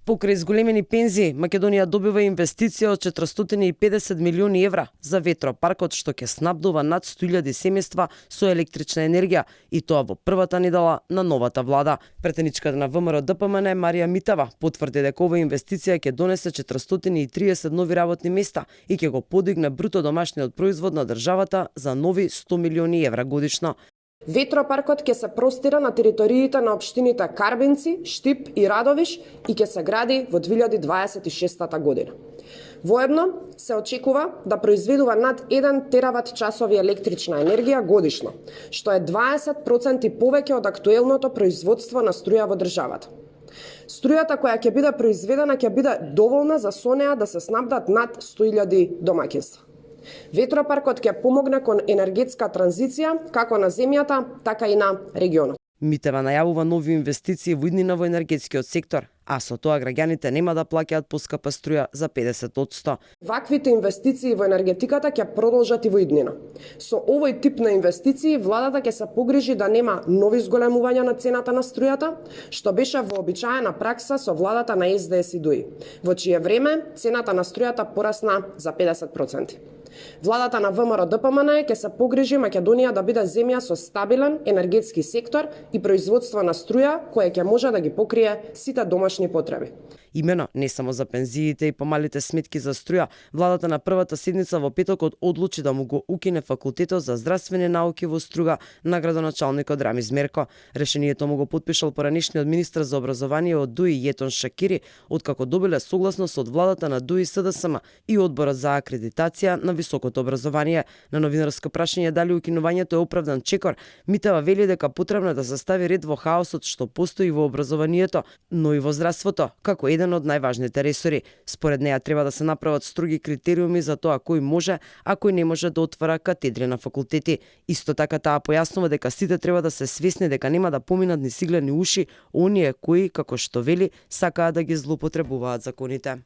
Покрај зголемени пензии, Македонија добива инвестиција од 450 милиони евра за ветропаркот што ќе снабдува над 100.000 семејства со електрична енергија, и тоа во првата недела на новата влада. Претеничката на ВМРО ДПМН Марија Митева потврди дека оваа инвестиција ќе донесе 430 нови работни места и ќе го подигне бруто домашниот производ на државата за нови 100 милиони евра годишно. Ветропаркот ќе се простира на териториите на општините Карбенци, Штип и Радовиш и ќе се гради во 2026 година. Воедно се очекува да произведува над 1 терават часови електрична енергија годишно, што е 20% повеќе од актуелното производство на струја во државата. Струјата која ќе биде произведена ќе биде доволна за со неа да се снабдат над 100.000 домаќинства. Ветропаркот ќе помогне кон енергетска транзиција како на земјата, така и на регионот. Митева најавува нови инвестиции во иднина во енергетскиот сектор, а со тоа граѓаните нема да плаќаат поскапа струја за 50%. Ваквите инвестиции во енергетиката ќе продолжат и во иднина. Со овој тип на инвестиции владата ќе се погрижи да нема нови зголемувања на цената на струјата, што беше вообичаена пракса со владата на СДС и ДУИ, во чие време цената на струјата порасна за 50%. Владата на ВМРО ДПМН ќе се погрижи Македонија да биде земја со стабилен енергетски сектор и производство на струја која ќе може да ги покрие сите домашни потреби. Имено, не само за пензиите и помалите сметки за струја, владата на првата седница во петокот одлучи да му го укине факултетот за здравствени науки во Струга на градоначалникот Рамиз Мерко. Решението му го потпишал поранешниот министар за образование од ДУИ Јетон Шакири, откако добиле согласност од владата на ДУИ СДСМ и одборот за акредитација на високото образование. На новинарско прашање дали укинувањето е оправдан чекор, Митева вели дека потребно да се стави ред во хаосот што постои во образованието, но и во здравството, како еден од најважните ресори. Според неа треба да се направат строги критериуми за тоа кој може, а кој не може да отвара катедри на факултети. Исто така таа појаснува дека сите треба да се свесни дека нема да поминат ни сиглени уши оние кои, како што вели, сакаат да ги злоупотребуваат законите.